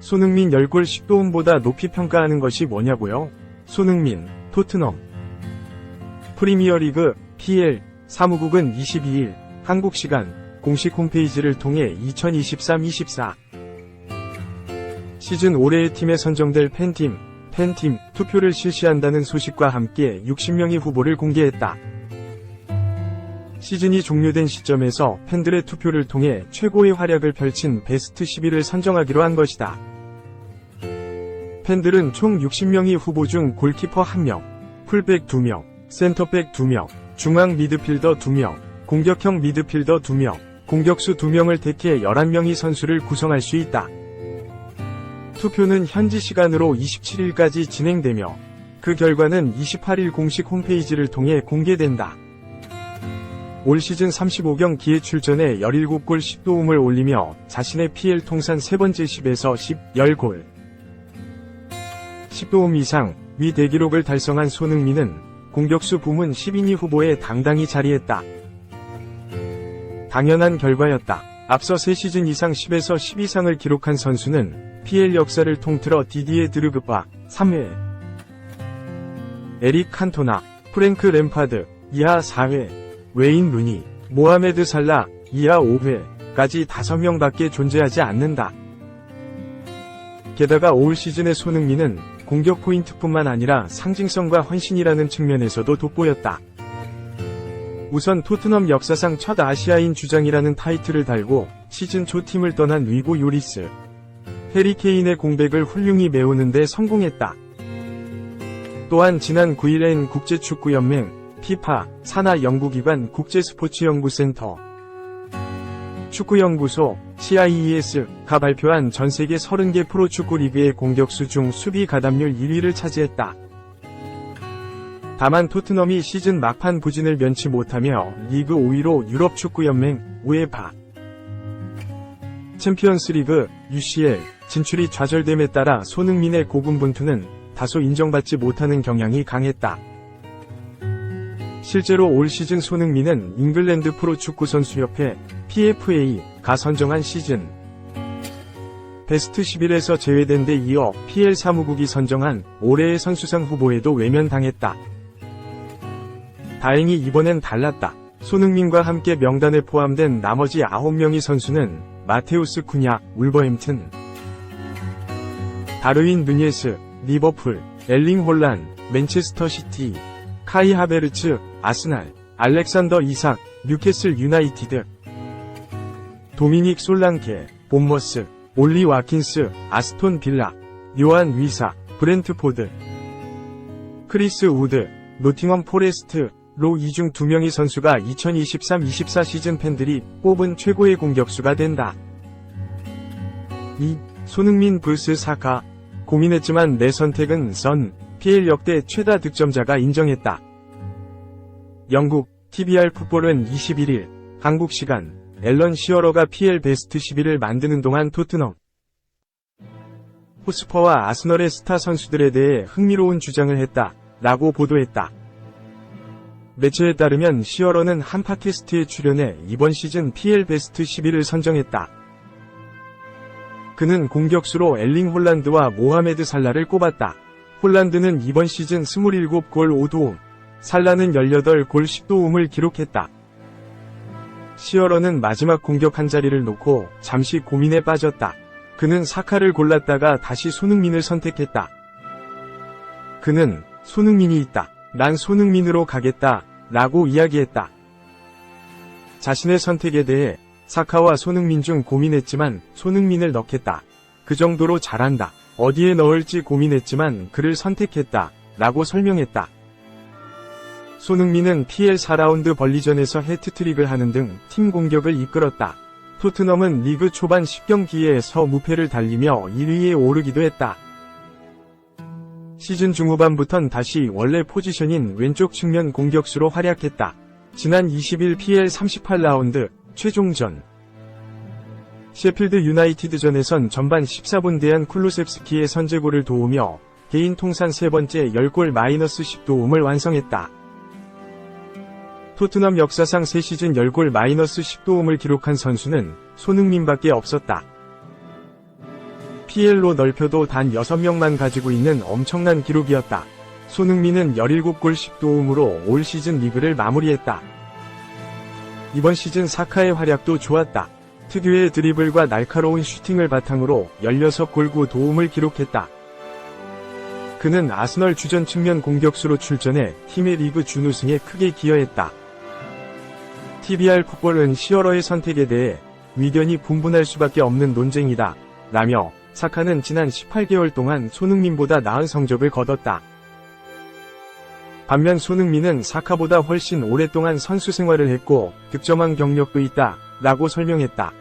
손흥민 10골 10도움보다 높이 평가하는 것이 뭐냐고요? 손흥민, 토트넘. 프리미어리그, PL, 사무국은 22일, 한국 시간, 공식 홈페이지를 통해 2023-24 시즌 올해의 팀에 선정될 팬팀 투표를 실시한다는 소식과 함께 60명의 후보를 공개했다. 시즌이 종료된 시점에서 팬들의 투표를 통해 최고의 활약을 펼친 베스트 11을 선정하기로 한 것이다. 팬들은 총 60명의 후보 중 골키퍼 1명, 풀백 2명, 센터백 2명, 중앙 미드필더 2명, 공격형 미드필더 2명, 공격수 2명을 택해 11명의 선수를 구성할 수 있다. 투표는 현지 시간으로 27일까지 진행되며 그 결과는 28일 공식 홈페이지를 통해 공개된다. 올 시즌 35경기에 출전해 17골 10도움을 올리며 자신의 PL 통산 세 번째 10에서 10골 10도움 이상 위 대기록을 달성한 손흥민은 공격수 부문 10인위 후보에 당당히 자리했다. 당연한 결과였다. 앞서 3시즌 이상 10에서 10 이상을 기록한 선수는 PL 역사를 통틀어 디디에 드르그바 3회, 에릭 칸토나, 프랭크 램파드 이하 4회, 웨인 루니, 모하메드 살라 이하 5회까지 5명밖에 존재하지 않는다. 게다가 올 시즌의 손흥민은 공격 포인트뿐만 아니라 상징성과 헌신이라는 측면에서도 돋보였다. 우선 토트넘 역사상 첫 아시아인 주장이라는 타이틀을 달고 시즌 초 팀을 떠난 위고 요리스, 해리 케인의 공백을 훌륭히 메우는 데 성공했다. 또한 지난 9일엔 국제축구연맹, 피파, 산하 연구기관 국제스포츠연구센터, 축구연구소, CIES가 발표한 전세계 30개 프로축구 리그의 공격수 중 수비 가담률 1위를 차지했다. 다만 토트넘이 시즌 막판 부진을 면치 못하며 리그 5위로 유럽축구연맹, 우에파 챔피언스리그, UCL 진출이 좌절됨에 따라 손흥민의 고군분투는 다소 인정받지 못하는 경향이 강했다. 실제로 올 시즌 손흥민은 잉글랜드 프로축구선수협회 PFA가 선정한 시즌 베스트 11에서 제외된 데 이어 PL 사무국이 선정한 올해의 선수상 후보에도 외면당했다. 다행히 이번엔 달랐다. 손흥민과 함께 명단에 포함된 나머지 9명의 선수는 마테우스 쿠냐, 울버햄튼, 다르윈 누니에스, 리버풀, 엘링 홀란, 맨체스터 시티, 카이 하베르츠, 아스날, 알렉산더 이삭, 뉴캐슬 유나이티드, 도미닉 솔랑케, 본머스, 올리 와킨스, 아스톤 빌라, 요한 위사, 브렌트포드, 크리스 우드, 노팅엄 포레스트, 로 이 중 2명의 선수가 2023-24 시즌 팬들이 뽑은 최고의 공격수가 된다. 2. 손흥민 vs 사카. 고민했지만 내 선택은 선. PL 역대 최다 득점자가 인정했다. 영국 TVR 풋볼은 21일 한국 시간 앨런 시어러가 PL 베스트 11을 만드는 동안 토트넘 호스퍼와 아스널의 스타 선수들에 대해 흥미로운 주장을 했다. 라고 보도했다. 매체에 따르면 시어러는 한 팟캐스트에 출연해 이번 시즌 PL 베스트 11을 선정했다. 그는 공격수로 엘링 홀란드와 모하메드 살라를 꼽았다. 홀란드는 이번 시즌 27골 5도움, 살라는 18골 10도움을 기록했다. 시어러는 마지막 공격 한 자리를 놓고 잠시 고민에 빠졌다. 그는 사카를 골랐다가 다시 손흥민을 선택했다. 그는 손흥민이 있다. 난 손흥민으로 가겠다. 라고 이야기했다. 자신의 선택에 대해 사카와 손흥민 중 고민했지만 손흥민을 넣겠다. 그 정도로 잘한다. 어디에 넣을지 고민했지만 그를 선택했다. 라고 설명했다. 손흥민은 PL 4라운드 벌리전에서 해트트릭을 하는 등 팀 공격을 이끌었다. 토트넘은 리그 초반 10경기에서 무패를 달리며 1위에 오르기도 했다. 시즌 중후반부턴 다시 원래 포지션인 왼쪽 측면 공격수로 활약했다. 지난 20일 PL 38라운드 최종전 셰필드 유나이티드전에선 전반 14분 대한 쿨루셉스키의 선제골을 도우며 개인 통산 세 번째 10골 -10도움을 완성했다. 토트넘 역사상 3시즌 10골 -10도움을 기록한 선수는 손흥민밖에 없었다. PL로 넓혀도 단 6명만 가지고 있는 엄청난 기록이었다. 손흥민은 17골 10도움으로 올 시즌 리그를 마무리했다. 이번 시즌 사카의 활약도 좋았다. 특유의 드리블과 날카로운 슈팅을 바탕으로 16골 9도움을 기록했다. 그는 아스널 주전 측면 공격수로 출전해 팀의 리그 준우승에 크게 기여했다. TBR 풋볼은 시어러의 선택에 대해 의견이 분분할 수밖에 없는 논쟁이다. 라며 사카는 지난 18개월 동안 손흥민보다 나은 성적을 거뒀다. 반면 손흥민은 사카보다 훨씬 오랫동안 선수 생활을 했고 득점한 경력도 있다. 라고 설명했다.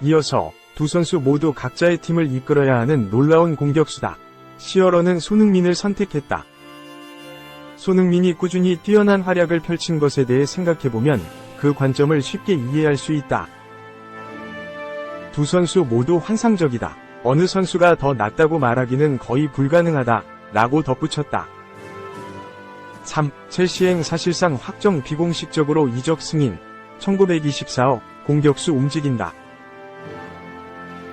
이어서 두 선수 모두 각자의 팀을 이끌어야 하는 놀라운 공격수다. 시어러는 손흥민을 선택했다. 손흥민이 꾸준히 뛰어난 활약을 펼친 것에 대해 생각해보면 그 관점을 쉽게 이해할 수 있다. 두 선수 모두 환상적이다. 어느 선수가 더 낫다고 말하기는 거의 불가능하다. 라고 덧붙였다. 3. 첼시행 사실상 확정 비공식적으로 이적 승인 1924억 공격수 움직인다.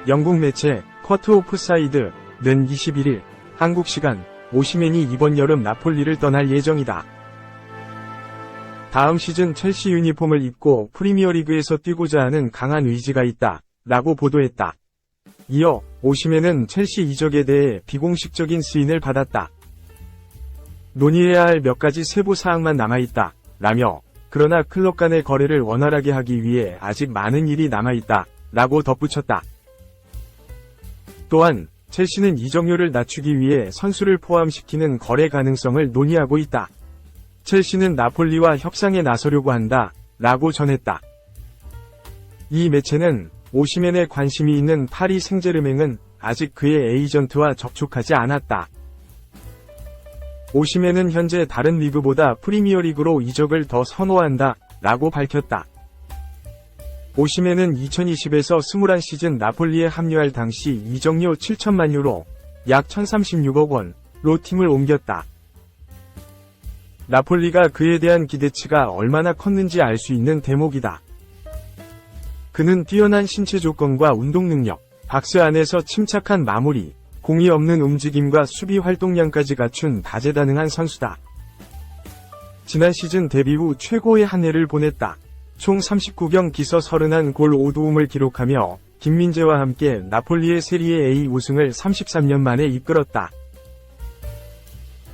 영국 매체 커트 오프 사이드는 21일 한국 시간 오시멘이 이번 여름 나폴리를 떠날 예정이다. 다음 시즌 첼시 유니폼을 입고 프리미어리그에서 뛰고자 하는 강한 의지가 있다. 라고 보도했다. 이어 오시멘은 첼시 이적에 대해 비공식적인 승인을 받았다. 논의해야 할 몇 가지 세부 사항만 남아있다. 라며 그러나 클럽 간의 거래를 원활하게 하기 위해 아직 많은 일이 남아있다. 라고 덧붙였다. 또한 첼시는 이적료를 낮추기 위해 선수를 포함시키는 거래 가능성을 논의하고 있다. 첼시는 나폴리와 협상에 나서려고 한다. 라고 전했다. 이 매체는 오시멘에 관심이 있는 파리 생제르맹은 아직 그의 에이전트와 접촉하지 않았다. 오시멘은 현재 다른 리그보다 프리미어리그로 이적을 더 선호한다. 라고 밝혔다. 오시멘은 2020에서 21시즌 나폴리에 합류할 당시 이적료 7천만 유로, 약 1036억 원로 팀을 옮겼다. 나폴리가 그에 대한 기대치가 얼마나 컸는지 알 수 있는 대목이다. 그는 뛰어난 신체 조건과 운동 능력, 박스 안에서 침착한 마무리, 공이 없는 움직임과 수비 활동량까지 갖춘 다재다능한 선수다. 지난 시즌 데뷔 후 최고의 한 해를 보냈다. 총 39경기서 31골 5도움을 기록하며 김민재와 함께 나폴리의 세리에 A 우승을 33년 만에 이끌었다.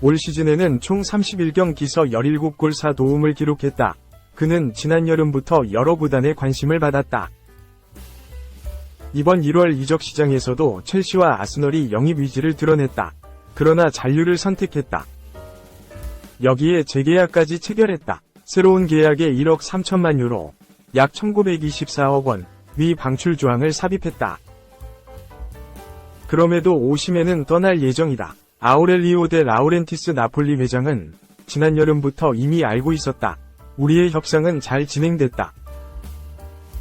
올 시즌에는 총 31경기서 17골 4도움을 기록했다. 그는 지난 여름부터 여러 구단의 관심을 받았다. 이번 1월 이적 시장에서도 첼시와 아스널이 영입 의지를 드러냈다. 그러나 잔류를 선택했다. 여기에 재계약까지 체결했다. 새로운 계약에 1억 3천만 유로, 약 1924억 원의 방출 조항을 삽입했다. 그럼에도 오시멘은 떠날 예정이다. 아우렐리오 데 라우렌티스 나폴리 회장은 지난 여름부터 이미 알고 있었다. 우리의 협상은 잘 진행됐다.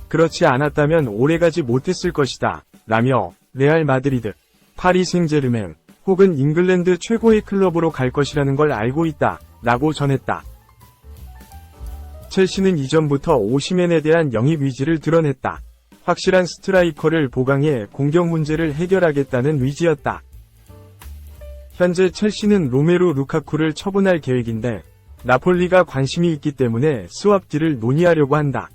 그렇지 않았다면 오래가지 못했을 것이다. 라며 레알 마드리드, 파리 생제르맹 혹은 잉글랜드 최고의 클럽으로 갈 것이라는 걸 알고 있다. 라고 전했다. 첼시는 이전부터 오시멘에 대한 영입 의지를 드러냈다. 확실한 스트라이커를 보강해 공격 문제를 해결하겠다는 의지였다. 현재 첼시는 로메루 루카쿠를 처분할 계획인데 나폴리가 관심이 있기 때문에 스왑 딜을 논의하려고 한다.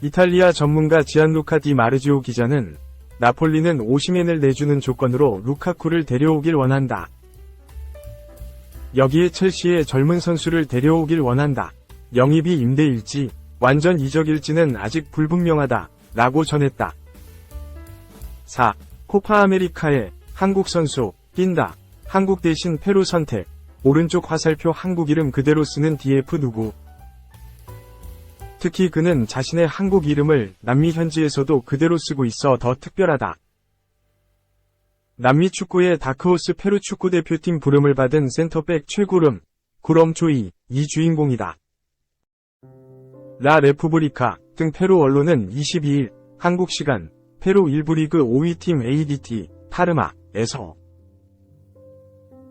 이탈리아 전문가 지안루카 디 마르지오 기자는 나폴리는 오시멘을 내주는 조건으로 루카쿠를 데려오길 원한다. 여기에 첼시의 젊은 선수를 데려오길 원한다. 영입이 임대일지, 완전 이적일지는 아직 불분명하다. 라고 전했다. 4. 코파 아메리카에 한국 선수, 낀다. 한국 대신 페루 선택. 오른쪽 화살표 한국 이름 그대로 쓰는 DF 누구. 특히 그는 자신의 한국 이름을 남미 현지에서도 그대로 쓰고 있어 더 특별하다. 남미 축구의 다크호스 페루 축구대표팀 부름을 받은 센터백 최구름, 구럼초이, 이 주인공이다. 라 레푸브리카 등 페루 언론은 22일 한국 시간 페루 1부 리그 5위 팀 ADT 파르마에서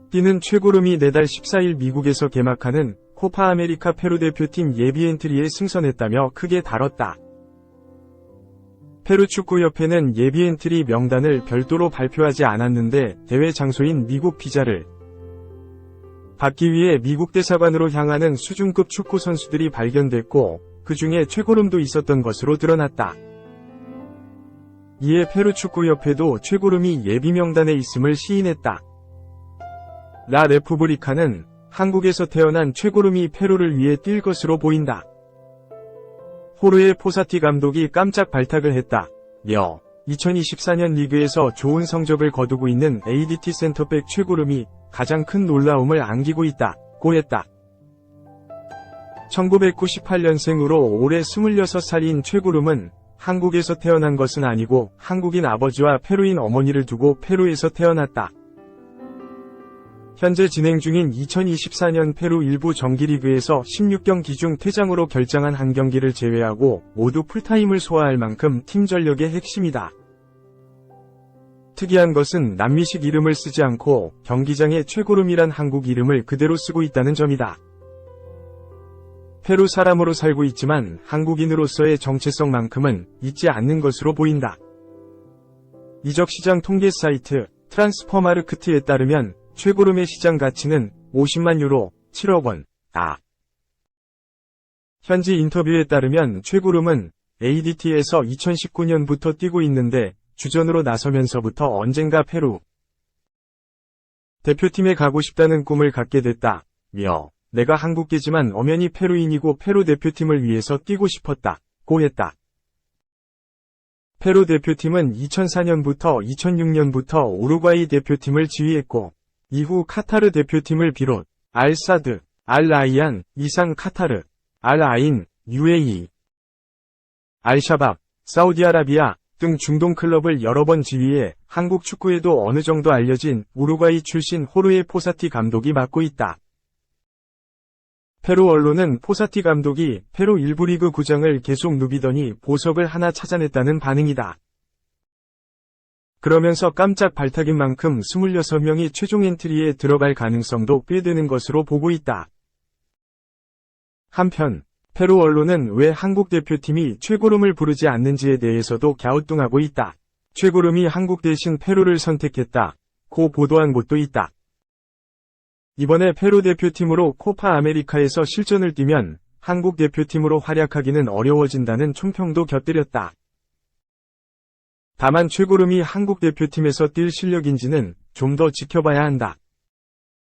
뛰는 최구름이 내달 14일 미국에서 개막하는 코파 아메리카 페루 대표팀 예비 엔트리에 승선했다며 크게 다뤘다. 페루 축구협회는 예비 엔트리 명단을 별도로 발표하지 않았는데 대회 장소인 미국 피자를 받기 위해 미국 대사관으로 향하는 수준급 축구 선수들이 발견됐고 그 중에 최고름도 있었던 것으로 드러났다. 이에 페루 축구협회도 최고름이 예비 명단에 있음을 시인했다. 라 레푸브리카는 한국에서 태어난 최고름이 페루를 위해 뛸 것으로 보인다. 호르헤 포사티 감독이 깜짝 발탁을 했다. 2024년 리그에서 좋은 성적을 거두고 있는 ADT 센터백 최고름이 가장 큰 놀라움을 안기고 있다고 했다. 1998년생으로 올해 26살인 최고름은 한국에서 태어난 것은 아니고 한국인 아버지와 페루인 어머니를 두고 페루에서 태어났다. 현재 진행 중인 2024년 페루 일부 정기리그에서 16경기 중 퇴장으로 결장한 한 경기를 제외하고 모두 풀타임을 소화할 만큼 팀 전력의 핵심이다. 특이한 것은 남미식 이름을 쓰지 않고 경기장에 최고름이란 한국 이름을 그대로 쓰고 있다는 점이다. 페루 사람으로 살고 있지만 한국인으로서의 정체성만큼은 잊지 않는 것으로 보인다. 이적시장 통계 사이트 트랜스퍼마르크트에 따르면 최고름의 시장 가치는 50만 유로, 7억 원다. 현지 인터뷰에 따르면 최고름은 ADT에서 2019년부터 뛰고 있는데 주전으로 나서면서부터 언젠가 페루 대표팀에 가고 싶다는 꿈을 갖게 됐다며 내가 한국계지만 엄연히 페루인이고 페루 대표팀을 위해서 뛰고 싶었다고 했다. 페루 대표팀은 2004년부터 2006년부터 우루과이 대표팀을 지휘했고 이후 카타르 대표팀을 비롯 알사드, 알라이안, 이상 카타르, 알아인, UAE, 알샤밥, 사우디아라비아 등 중동 클럽을 여러 번 지휘해 한국 축구에도 어느 정도 알려진 우루과이 출신 호르헤 포사티 감독이 맡고 있다. 페루 언론은 포사티 감독이 페루 일부 리그 구장을 계속 누비더니 보석을 하나 찾아냈다는 반응이다. 그러면서 깜짝 발탁인 만큼 26명이 최종 엔트리에 들어갈 가능성도 꽤 되는 것으로 보고 있다. 한편 페루 언론은 왜 한국 대표팀이 최고름을 부르지 않는지에 대해서도 갸우뚱하고 있다. 최고름이 한국 대신 페루를 선택했다고 보도한 곳도 있다. 이번에 페루 대표팀으로 코파 아메리카에서 실전을 뛰면 한국 대표팀으로 활약하기는 어려워진다는 총평도 곁들였다. 다만 최고름이 한국 대표팀에서 뛸 실력인지는 좀 더 지켜봐야 한다.